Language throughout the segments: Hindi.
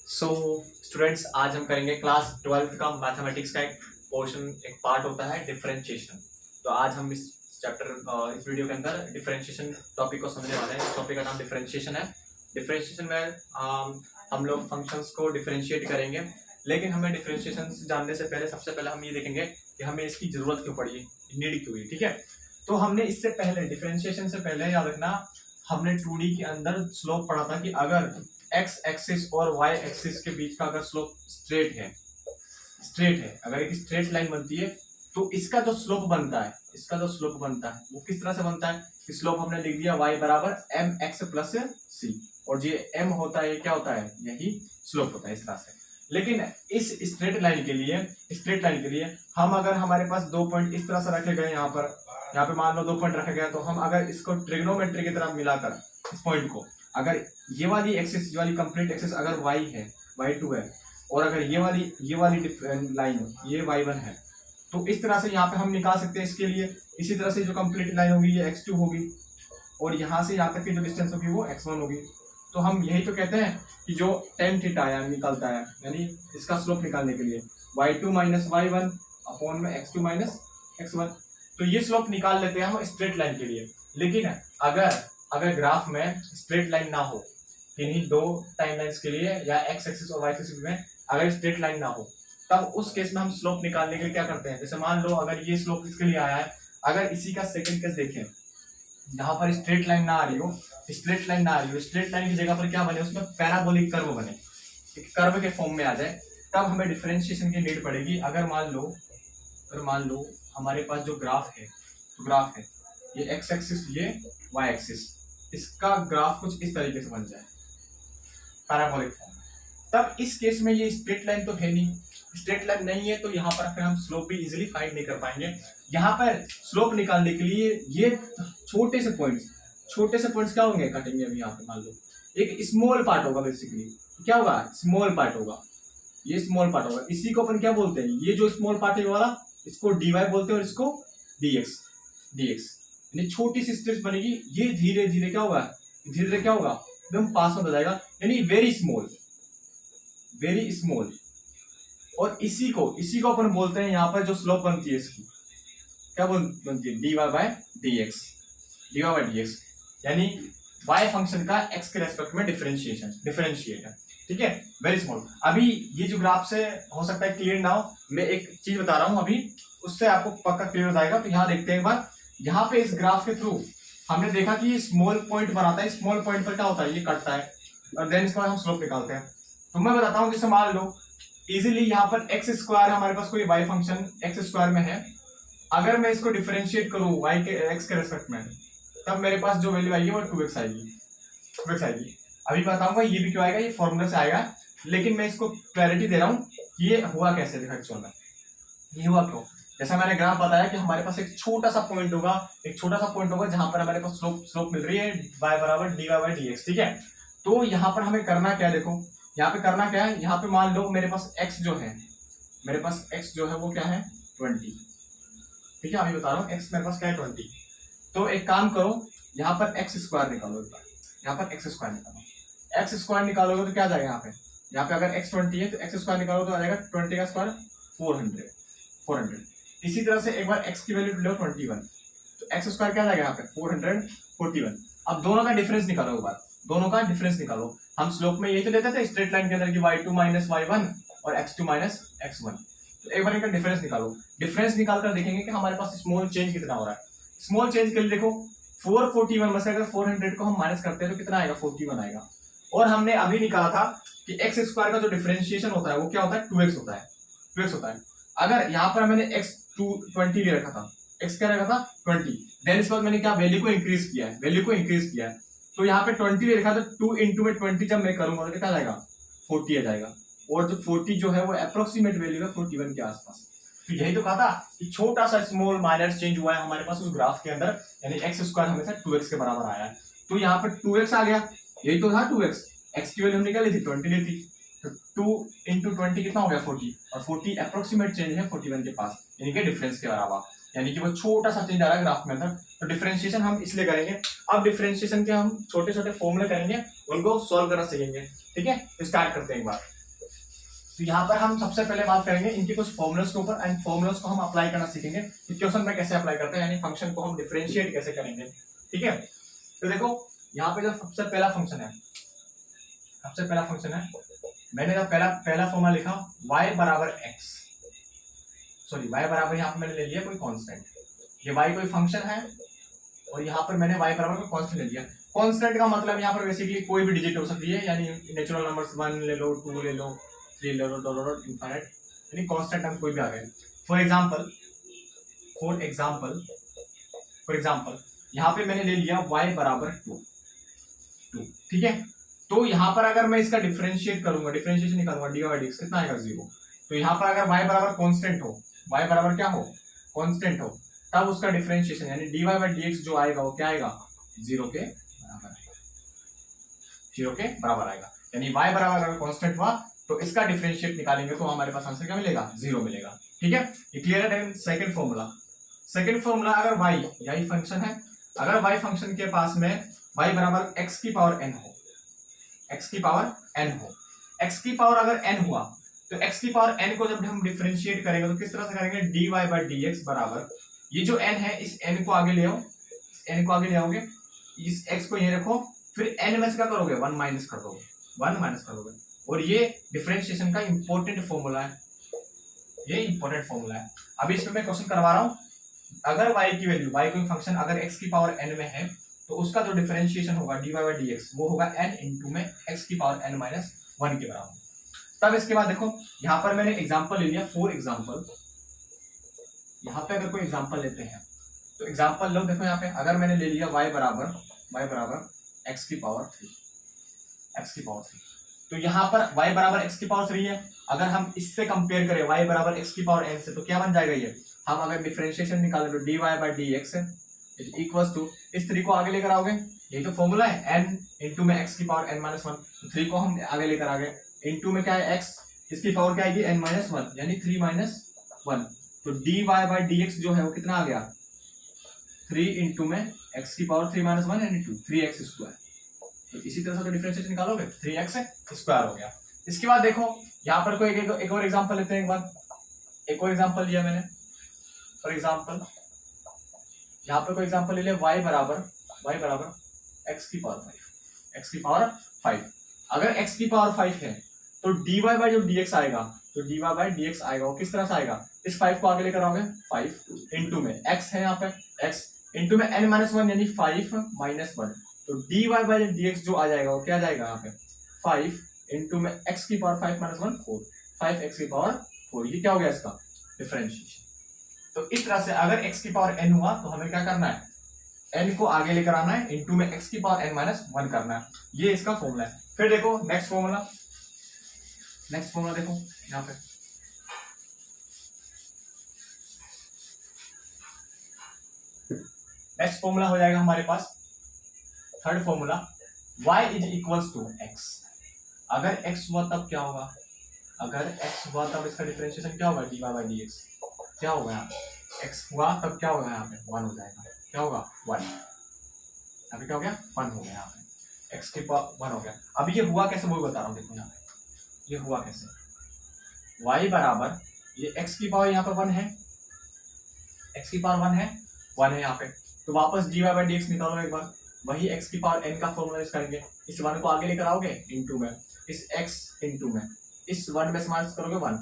सो स्टूडेंट्स, आज हम करेंगे क्लास 12th का मैथमेटिक्स का एक पोर्शन, एक पार्ट होता है डिफरेंशिएशन। तो आज हम इस इस वीडियो के अंदर डिफरेंशिएशन टॉपिक को समझने वाले हैं। इस टॉपिक का नाम डिफरेंशिएशन है। डिफरेंशिएशन में हम लोग फंक्शंस को डिफरेंशिएट करेंगे, लेकिन हमें डिफरेंशिएशन जानने से पहले सबसे पहले हम ये देखेंगे कि हमें इसकी जरूरत क्यों पड़ी, नीड क्यों हुई। ठीक है, तो हमने इससे पहले डिफरेंशिएशन से पहले याद रखना, हमने 2D के अंदर स्लोप पढ़ा था कि अगर एक्स एक्सिस और वाई एक्सिस के बीच का अगर स्लोप स्ट्रेट है, अगर एक स्ट्रेट लाइन बनती है तो इसका जो स्लोप बनता है, वो किस तरह से बनता है। स्लोप हमने लिख दिया y बराबर एम एक्स प्लस सी, और ये m होता है, क्या होता है, यही स्लोप होता है इस तरह से। लेकिन इस स्ट्रेट लाइन के लिए हम अगर हमारे पास दो पॉइंट इस तरह से रखे गए, यहाँ पे मान लो 2 पॉइंट रखे गए, तो हम अगर इसको ट्रिग्नोमेट्री की तरह मिलाकर इस पॉइंट को, अगर ये वाली एक्सिस, ये वाली कंप्लीट एक्सिस अगर y है, y2 है, और अगर ये वाली लाइन ये y1 है, तो इस तरह से यहाँ पे हम निकाल सकते हैं इसके लिए। इसी तरह से जो कंप्लीट लाइन होगी ये x2 होगी, और यहाँ से यहाँ तक की जो डिस्टेंस होगी वो x1 होगी। तो हम यही तो कहते हैं कि जो tan थीटा निकलता है, यानी इसका स्लोप निकालने के लिए y2 माइनस y1 अपॉन में x2 माइनस x1, तो ये स्लोप निकाल लेते हैं हम स्ट्रेट लाइन के लिए। लेकिन अगर ग्राफ में स्ट्रेट लाइन ना हो, किन्हीं दो टाइम लाइन्स के लिए या एक्स एक्सिस और वाई एक्सिस में अगर स्ट्रेट लाइन ना हो, तब उस केस में हम स्लोप निकालने के लिए क्या करते हैं। जैसे मान लो अगर ये स्लोप इसके लिए आया है, अगर इसी का सेकंड केस देखें, जहां पर स्ट्रेट लाइन ना आ रही हो, स्ट्रेट लाइन की जगह पर क्या बने, उसमें पैराबोलिक कर्व बने, एक कर्व के फॉर्म में आ जाए, तब हमें डिफरेंशिएशन की नीड पड़ेगी। अगर मान लो हमारे पास जो ग्राफ है ये एक्स एक्सिस, ये वाई एक्सिस, इसका ग्राफ कुछ इस तरीके से बन जाए पैराबोलिक फॉर्म, तब इस केस में ये स्ट्रेट लाइन तो है नहीं, स्ट्रेट लाइन नहीं है, तो यहाँ पर फिर हम स्लोप भी इजीली फाइंड नहीं कर पाएंगे। यहाँ पर स्लोप निकालने के लिए ये छोटे से पॉइंट्स क्या होंगे, कटेंगे। अभी यहाँ पे मान लो एक स्मॉल पार्ट होगा, बेसिकली क्या होगा, स्मॉल पार्ट होगा, ये स्मॉल पार्ट होगा। इसी को अपन क्या बोलते हैं, ये जो स्मॉल पार्ट है वाला, इसको dy बोलते हैं और इसको dx, यानी छोटी सी स्ट्रेच बनेगी। ये धीरे धीरे क्या होगा, एकदम पास में हो जाएगा, यानी वेरी स्मॉल। और इसी को अपन बोलते हैं, यहाँ पर जो स्लोप बनती है इसकी क्या बनती है, dy बाय dx, यानी y फंक्शन का x के रेस्पेक्ट में डिफरेंशिएट है। ठीक है, वेरी स्मॉल। अभी ये जो ग्राफ से हो सकता है क्लियर ना हो, मैं एक चीज बता रहा हूँ अभी, उससे आपको पक्का क्लियर हो जाएगा। तो यहाँ देखते हैं एक बार, यहाँ पे इस ग्राफ के थ्रू हमने देखा कि ये स्मॉल पॉइंट बनाता है, स्मॉल पॉइंट पर क्या होता है, ये कटता है, और देन इसके बाद हम स्लोप निकालते हैं। तो मैं बताता हूँ, जैसे मान लो इजीली यहाँ पर एक्स स्क्वायर, हमारे पास कोई वाई फंक्शन एक्स स्क्वायर में है, अगर मैं इसको डिफरेंशिएट करूँ वाई के एक्स के रेस्पेक्ट में, तब मेरे पास जो वैल्यू आएगी वो 2x आएगी। अभी बताऊंगा ये भी क्यों आएगा, ये फॉर्मूला से आएगा, लेकिन मैं इसको क्लैरिटी दे रहा हूँ ये हुआ कैसे, देखा एक्चुअल में ये हुआ क्यों। जैसा मैंने ग्राफ बताया कि हमारे पास एक छोटा सा पॉइंट होगा जहां पर हमारे पास स्लोप मिल रही है y बराबर dy बाय dx। ठीक है, तो यहाँ पर हमें करना क्या है, देखो यहाँ पे करना क्या है, यहाँ पे मान लो मेरे पास x जो है वो क्या है, 20। ठीक है, अभी बता रहा हूँ x मेरे पास क्या है, 20। तो एक काम करो, यहाँ पर एक्स स्क्वायर निकालो, एक्स स्क्वायर निकालोगे तो क्या आ जाएगा, यहाँ पे अगर x 20 है तो एक्स स्क्वायर निकालो तो आ जाएगा 20 का स्क्वायर 400। इसी तरह से एक बार x की वैल्यू लो 21, तो एक्स स्क्वायर क्या आ जाएगा यहाँ पे 441। अब दोनों का डिफरेंस निकालो, हम स्लोप में यही तो लेते थे स्ट्रेट लाइन के अंदर की y2 माइनस y1 और x2 माइनस x1। तो एक बार इनका डिफरेंस निकालकर देखेंगे कि हमारे पास स्मॉल चेंज कितना हो रहा है। स्मॉल चेंज के लिए देखो 441 में से अगर 400 को हम माइनस करते हैं तो कितना आएगा, 41 आएगा। और हमने अभी निकाला था कि एक्स स्क्वायर का जो डिफरेंशिएशन होता है वो क्या होता है, 2x होता है। अगर यहाँ पर मैंने x 20 ले रखा था, x क्या रखा था 20, देन इसके बाद मैंने क्या वैल्यू को इंक्रीज किया है, तो यहाँ पे 20 ले रखा, तो 2 इंटू में 20 जब मैं करूंगा तो कितना जाएगा, 40 आ जाएगा। और जो 40 जो है वो अप्रोक्सीमेट वैल्यू है 41 के आसपास। तो यही तो कहा था कि छोटा सा स्मॉल माइनर चेंज हुआ है हमारे पास उस ग्राफ के अंदर, यानी एक्स स्क्वायर हमेशा 2x के बराबर आया है। तो यहाँ पर 2x आ गया, यही तो था 2x, x की वैल्यू हमने क्या ली थी, 20 ली थी, तो 2 इंटू 20 कितना हो गया, 40, और 40 अप्रोक्सीमेट चेंज है 41 के पास, यानी कि डिफरेंस के बराबर, यानी कि वो छोटा सा चेंज आ रहा है ग्राफ में अंदर। तो डिफरेंशिएशन हम इसलिए करेंगे। अब डिफरेंशिएशन के हम छोटे छोटे फॉर्मूले करेंगे, उनको सॉल्व करना सीखेंगे। ठीक है, तो स्टार्ट करते हैं एक बार। तो यहाँ पर हम सबसे पहले बात करेंगे इनके कुछ फॉर्मुलास के ऊपर, एंड फॉर्मुलास को हम अप्लाई करना सीखेंगे कि क्वेश्चन में कैसे अप्लाई करते हैं, यानी फंक्शन को हम डिफरेंशिएट कैसे करेंगे। ठीक है, तो देखो यहाँ पे जो सबसे पहला फंक्शन है, मैंने जो पहला फॉर्मूला लिखा y बराबर x, सॉरी y बराबर यहाँ पे मैंने ले लिया कोई कांस्टेंट, ये y कोई फंक्शन है और यहाँ पर मैंने y बराबर कोई कांस्टेंट ले लिया। कांस्टेंट का मतलब यहाँ पर बेसिकली कोई भी डिजिट हो सकती है, यानी नेचुरल नंबर्स 1 ले लो, 2 ले लो, 3 ले लो, डॉट इनफाइनाइट, यानी कांस्टेंट हम कोई भी आ गए। फॉर एग्जांपल यहाँ पे मैंने ले लिया y बराबर 2, ठीक है। तो यहाँ पर अगर मैं इसका डिफरेंशिएशन निकालूंगा dy बाई dx कितना आएगा 0। तो यहाँ पर अगर y बराबर कांस्टेंट हो, y बराबर क्या हो, कांस्टेंट हो, तब उसका डिफरेंशिएशन यानी dy बाई dx जो आएगा वो क्या आएगा 0 के बराबर आएगा। यानी y बराबर अगर कांस्टेंट हुआ तो इसका डिफरेंशिएट निकालेंगे तो हमारे पास आंसर क्या मिलेगा 0 मिलेगा। ठीक है, ये क्लियर है। सेकंड फॉर्मूला अगर y यही फंक्शन है, अगर y फंक्शन के पास में y बराबर x की पावर n हो, x की पावर अगर n हुआ तो x की पावर n को जब हम डिफरेंशिएट करेंगे तो किस तरह से करेंगे, dy बाई dx बराबर ये जो n है इस n को आगे ले आओ, इस x को यहीं रखो, फिर n में से क्या करोगे 1 माइनस कर दोगे, और ये डिफरेंशिएशन का इंपॉर्टेंट फॉर्मूला है, अभी इसमें मैं क्वेश्चन करवा रहा हूं। अगर y की वैल्यू, y कोई फंक्शन अगर x की पावर n में है तो उसका जो डिफरेंशिएशन होगा dy बाई dx वो होगा n इंटू में x की पावर n माइनस 1 के बराबर। तब इसके बाद देखो यहाँ पर मैंने एग्जांपल ले लिया, फॉर एग्जांपल यहाँ पे अगर कोई एग्जांपल लेते हैं तो एग्जांपल लो, देखो यहाँ पे अगर मैंने ले लिया y बराबर x की पावर 3, तो यहाँ पर y बराबर x की पावर 3 है। अगर हम इससे कंपेयर करें y बराबर x की पावर n से तो क्या बन जाएगा, ये हम अगर डिफरेंशिएशन निकालें तो dy बाई dx है इक्वल्स टू इस 3 को आगे लेकर आओगे, यही तो फॉर्मूला है, n इंटू में x की पावर n माइनस 1, तो 3 को हम आगे लेकर आ गए, इंटू में क्या है x, इसकी पावर क्या आएगी n माइनस 1 यानी 3 माइनस 1, तो dy बाई dx जो है वो कितना आ गया 3 इंटू में x की पावर 3 माइनस 1 यानी 2, 3x स्क्वायर। तो इसी तरह से तो डिफरेंशिएशन निकालोगे 3x स्क्वायर हो गया। इसके बाद देखो यहाँ पर कोई एक और एग्जांपल लेते हैं, एक और एग्जांपल लिया मैंने, फॉर एग्जांपल यहाँ पर कोई एग्जांपल ले लिया y बराबर x की पावर 5, अगर x की पावर 5 है तो dy बाई जो dx आएगा, वो किस तरह से आएगा, इस 5 को आगे लेकर आओगे, 5 इंटू में x है यहाँ पे x इंटू में n माइनस 1 यानी 5 माइनस 1, तो dy बाई dx जो आ जाएगा वो क्या आ जाएगा यहाँ पे 5 इंटू में x की पावर 5 माइनस 1 4, 5x की पावर 4, ये क्या हो गया इसका डिफरेंशिएशन। तो इस तरह से अगर x की पावर n हुआ तो हमें क्या करना है, n को आगे लेकर आना है, इंटू में x की पावर n माइनस 1 करना है, ये इसका फॉर्मूला है। फिर देखो नेक्स्ट फॉर्मूला देखो यहाँ पे, नेक्स्ट फॉर्मूला हो जाएगा हमारे पास third formula, y is equals to x। अगर x हुआ तब क्या होगा, तब इसका डिफरेंशिएशन क्या होगा dy बाई dx, क्या होगा यहाँ x हुआ तब क्या होगा यहाँ पे 1 हो जाएगा, क्या होगा 1, अभी क्या हो गया 1 हो गया, यहाँ पे x की पावर 1 हो गया। अभी ये हुआ कैसे वो बता रहा हूँ, देखो यहाँ पे ये हुआ कैसे, y बराबर ये x की पावर यहाँ पे 1 है, x की पावर 1 है यहाँ पे, तो वापस dy बाई dx निकालो एक बार, वही x की पावर n का फॉर्मूला यूज करेंगे, इस 1 को आगे लेकर आओगे इंटू में इस x इंटू में इस 1 में माइनस करोगे 1,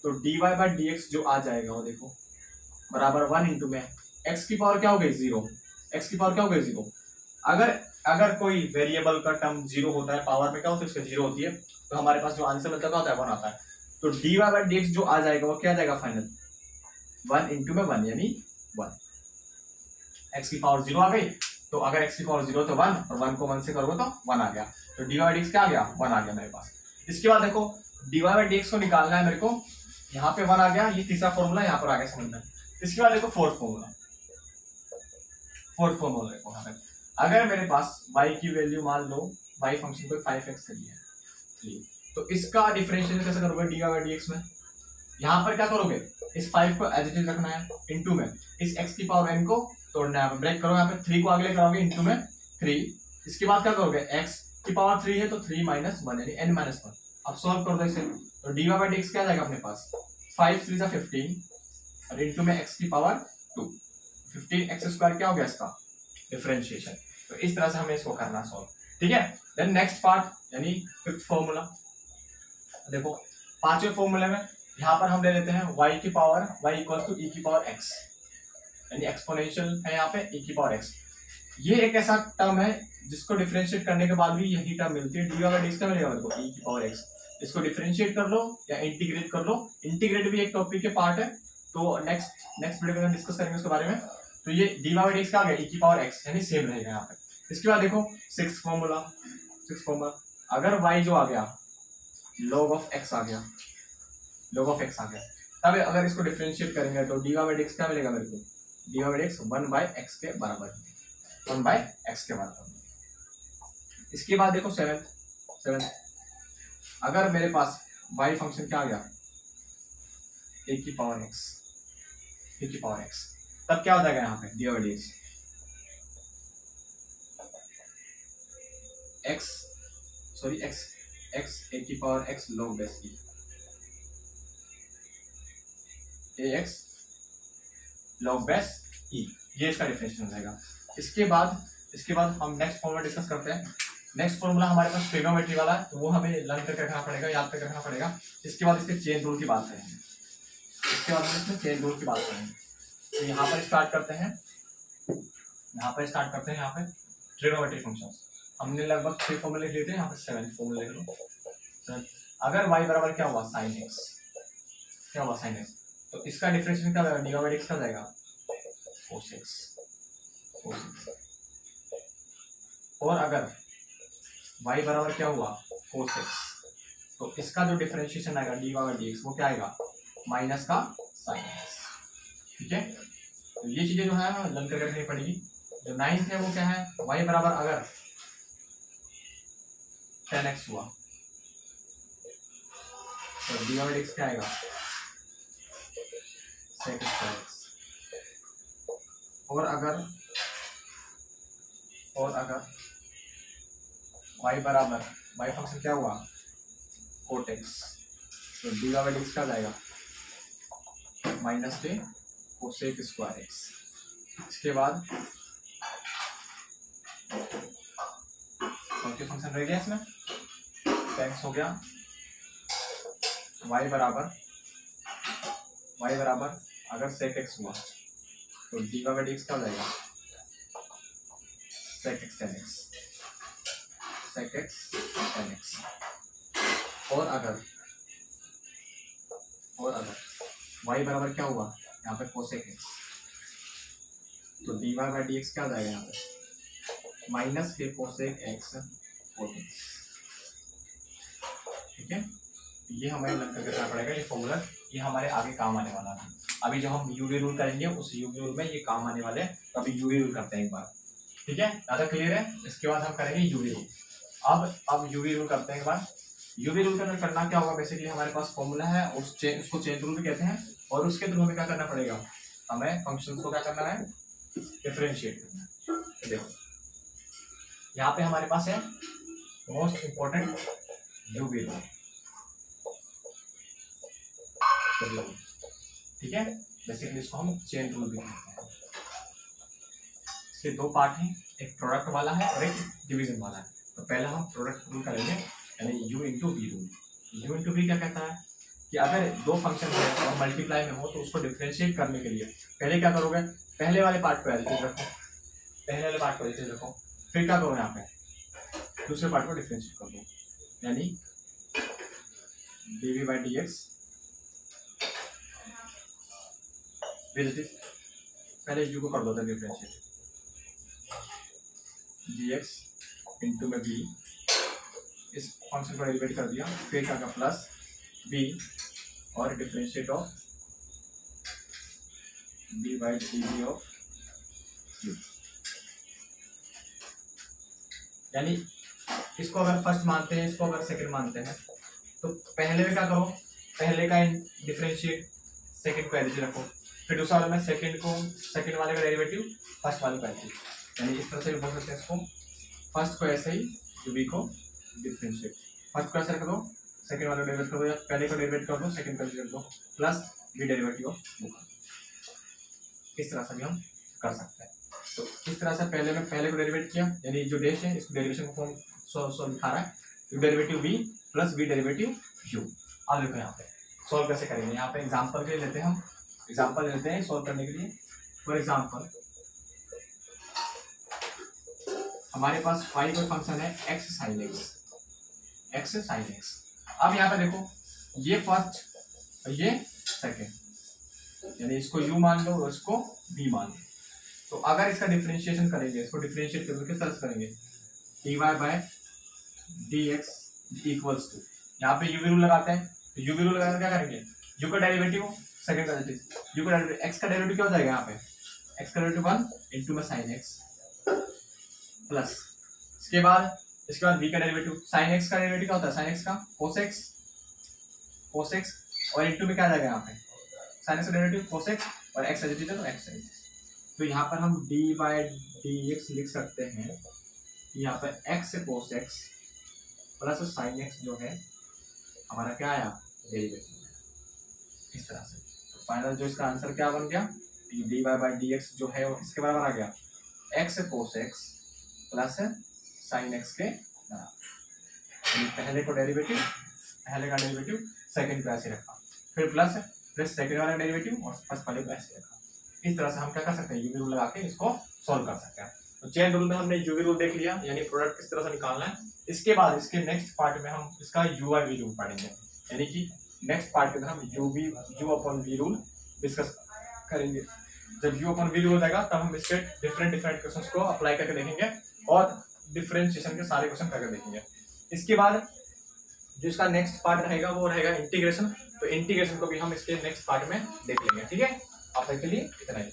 तो dy बाई dx जो आ जाएगा वो देखो बराबर 1 इंटू में x की पावर क्या हो गई 0, अगर कोई वेरिएबल का टर्म 0 होता है, पावर में क्या होता है उसके 0 होती है, तो हमारे पास जो आंसर मिलता है 1 आता है, तो dy बाई dx जो आ जाएगा वो क्या आ जाएगा फाइनल 1 इंटू में 1 यानी 1, x की पावर 0 आ गई, तो अगर x की पावर 0 तो 1 और 1 को 1 से करोगे तो 1 आ गया, तो dy बाई dx क्या आ गया 1 आ गया मेरे पास। इसके बाद देखो dy बाई dx को निकालना है मेरे को, यहाँ पे 1 आ गया, ये तीसरा फॉर्मूला यहाँ पर आगे समझना है। इसके बाद देखो फोर्थ फॉर्मूला देखो यहाँ पे, अगर मेरे पास y की वैल्यू मान लो y फंक्शन को 5x से लिया है, तो इसका डिफरेंशिएशन कैसे करोगे dy बाई dx में, यहाँ पर क्या करोगे इस 5 को एज इट इज रखना है, इंटू में इस x की पावर n को तोड़ना है, ब्रेक करो यहाँ पे 3 को आगे लेकर आओगे इंटू में 3, इसके बाद क्या करोगे x की पावर 3 है तो 3 माइनस 1 यानी n माइनस 1, अब सॉल्व कर दो इसे, तो dy बाई dx क्या आ जाएगा अपने पास, 5 3 15 और इंटू में x की पावर 2, 15x स्क्वायर क्या हो गया इसका डिफरेंशिएशन। तो इस तरह से हमें इसको करना सॉल्व, ठीक है। देन नेक्स्ट पार्ट यानी फिफ्थ फॉर्मूला, देखो पांचवें फॉर्मूले में यहाँ पर हम ले लेते हैं y की power y equal to e की पावर x, यानी एक्सपोनेंशियल है यहाँ पे e की पावर x। ये एक ऐसा टर्म है जिसको डिफरेंशिएट करने के बाद भी यही टर्म मिलती है, dy बाई dx का मिलेगा मेरे को e की पावर x। इसको डिफरेंशिएट कर लो या इंटीग्रेट कर लो, इंटीग्रेट भी एक टॉपिक के पार्ट है, तो नेक्स्ट वीडियो में डिस्कस करेंगे उसके बारे में। तो ये dy बाई dx का आ गया e की पावर x, यानी सेम रहेगा यहाँ पे। इसके बाद देखो सिक्स फॉर्मूला, अगर y जो आ गया log ऑफ x आ गया, तब अगर इसको डिफरेंशिएट करेंगे तो dy बाई dx क्या मिलेगा मेरे को, dy by dx 1 by x के बराबर, 1 बाई x के बराबर। इसके बाद देखो सेवेंथ, अगर मेरे पास y फंक्शन क्या आ गया a की पावर x, तब क्या हो जाएगा यहाँ पे dy by dx x a की power x log base e, ax log base e, ये इसका डिफरेंशियल हो जाएगा। इसके बाद हम नेक्स्ट फॉर्मूला डिस्कस करते हैं। नेक्स्ट फॉर्मूला हमारे पास ट्रिग्नोमेट्री वाला है, तो वो हमें लर्न करके रखना पड़ेगा, याद करके रखना पड़ेगा। इसके बाद इसके चेन रूल की बात करेंगे, तो यहाँ पर स्टार्ट करते हैं, यहाँ पे ट्रिग्नोमेट्री फंक्शंस। हमने लगभग 6 फॉर्मूले लिख लिए थे, यहाँ पे 7 फॉर्मूले लिख लो। अगर y बराबर क्या हुआ साइन x, तो इसका डिफरेंशिएशन क्या होगा, dy बाई dx का जाएगा cos x। और अगर y बराबर क्या हुआ cos x, तो इसका जो डिफरेंशिएशन आएगा dy बाई dx वो क्या आएगा माइनस का साइन x, ठीक है। तो ये चीजें जो है लर्न करके रखनी पड़ेगी। जो 9th है वो क्या है, y बराबर अगर 10x हुआ तो dy बाई dx क्या आएगा sec x। और अगर y बराबर y फंक्शन क्या हुआ cot x, तो dy बाई dx क्या जाएगा माइनस के कोसेक स्क्वायर x। इसके बाद कौन सी फंक्शन रह गया इसमें, टैक्स हो गया। y बराबर अगर sec x हुआ तो dy बाई dx क्या हो जाएगा sec x tan x। और अगर y बराबर क्या हुआ यहाँ पे cosec x, तो dy बाई dx क्या हो जाएगा यहाँ पे माइनस के cosec x cot x, ठीक है। ये हमें लग करके करना पड़ेगा, ये फॉर्मूला ये हमारे आगे काम आने वाला है। अभी जो हम यूवी रूल करेंगे उस यूवी रूल में ये काम आने वाले हैं, तो अभी यूवी रूल करते हैं एक बार, ठीक है, ज़्यादा क्लियर है। इसके बाद हम करेंगे यूवी रूल। अब यूवी रूल करते हैं एक बार। यूवी रूल करना क्या होगा, बेसिकली हमारे पास फॉर्मूला है, उसको चेन रूल भी कहते हैं, और उसके थ्रू हमें क्या करना पड़ेगा, हमें फंक्शंस को क्या करना है डिफरेंशिएट करना है। तो देखो यहाँ पे हमारे पास है मोस्ट इंपॉर्टेंट यूवी रूल, ठीक है, बेसिकली इसको हम चेन रूल भी कहते हैं। इसके दो पार्ट हैं, एक प्रोडक्ट वाला है और एक डिवीजन वाला है। तो पहला हम प्रोडक्ट रूल करेंगे, यानी u into v rule. u into v क्या कहता है कि अगर दो फंक्शन है और मल्टीप्लाई में हो तो उसको डिफरेंशिएट करने के लिए पहले क्या करोगे, पहले वाले पार्ट को एज इट इज रखो, फिर क्या करो यहाँ पे दूसरे पार्ट को डिफरेंशिएट कर दो, यानी dv बाई dx पहले u को कर दो डिफरेंशिएट, dx इंटू में b, इस फंक्शन को डेरिवेट कर दिया, फिर क्या प्लस b और differentiate of b by dv of u, यानी इसको अगर फर्स्ट मानते हैं, इसको अगर सेकंड मानते हैं, तो पहले में क्या करो, पहले का डिफरेंशिएट सेकंड को एज रखो, फिर दूसरा वाले में सेकंड वाले का डेरिवेटिव फर्स्ट वाले का एज, यानी इस तरह से बोल सकते हैं इसको, फर्स्ट को ऐसे ही बी को डिफरेंशिएट, फर्स्ट को ऐसे रख दो, सेकंड वाला डेरिवेट कर दो, या पहले को डेरिवेट कर दो, सेकंड का डेरिवेट कर दो, plus v derivative of book. इस तरह से भी हम कर सकते हैं। तो इस तरह से पहले को डेरिवेट किया, यानी जो डैश है इसको डेरिवेशन को फॉर्म सो लिखा रहा है, u derivative v plus v derivative u. अब देखो यहाँ पे सॉल्व कैसे करेंगे। यहाँ पे एग्जांपल के लेते हैं, हम एग्जांपल लेते हैं सॉल्व करने के लिए। फॉर एग्जांपल हमारे पास फाई कोई फंक्शन है एक्स साइन एक्स। अब यहाँ पे देखो ये फर्स्ट ये सेकेंड, यानी इसको u मान लो और इसको v मान लो। तो अगर इसका डिफरेंशिएशन करेंगे, इसको डिफरेंशिएट करेंगे, किस तरह से करेंगे, dy by dx equals to, यहाँ पे u रूल लगाते हैं। तो u रूल लगाकर क्या करेंगे, u का डेरिवेटिव सेकंड का डेरिवेटिव, u का डेरिवेटिव x का डेरिवेटिव क्या हो जाएगा, यहाँ पे x का डेरिवेटिव 1 इंटू में साइन x प्लस इसके बाद v का डेरिवेटिव साइन x का डेरिवेटिव क्या होता है, साइन x का cos x और इंटू में क्या आ जाएगा, यहाँ पे साइन x का डेरिवेटिव cos x और x एज इट इज है तो x एज। तो यहाँ पर हम d बाय dx लिख सकते हैं, यहाँ पर x cos x plus sign x जो है हमारा क्या आया, डेरिवेटिव। इस तरह से तो फाइनल जो इसका आंसर क्या बन गया, dy बाय dx जो है वो इसके बराबर आ गया x cos x plus sign x के बराबर। पहले का डेरिवेटिव सेकंड को ऐसे रखा, फिर प्लस सेकंड वाला डेरिवेटिव और फर्स्ट वाले को ऐसे रखा। इस तरह से हम क्या कर सकते हैं, यूवी रूल लगा के इसको सॉल्व कर सकते हैं। तो चेन रूल में हमने यूवी रूल देख लिया, यानी प्रोडक्ट किस तरह से निकालना है। इसके बाद इसके नेक्स्ट पार्ट में हम इसका यू आई वी रूल पढ़ेंगे, यानी कि नेक्स्ट पार्ट के अंदर हम u upon v rule discuss करेंगे। जब यू अपॉन वी रूल हो जाएगा तब हम इसके डिफरेंट क्वेश्चंस को अप्लाई करके देखेंगे और डिफरेंशिएशन के सारे क्वेश्चन करके देखेंगे। इसके बाद जो इसका नेक्स्ट पार्ट रहेगा वो रहेगा इंटीग्रेशन। तो इंटीग्रेशन को भी हम इसके नेक्स्ट पार्ट में देख लेंगे। ठीक है, अब तक के लिए इतना ही।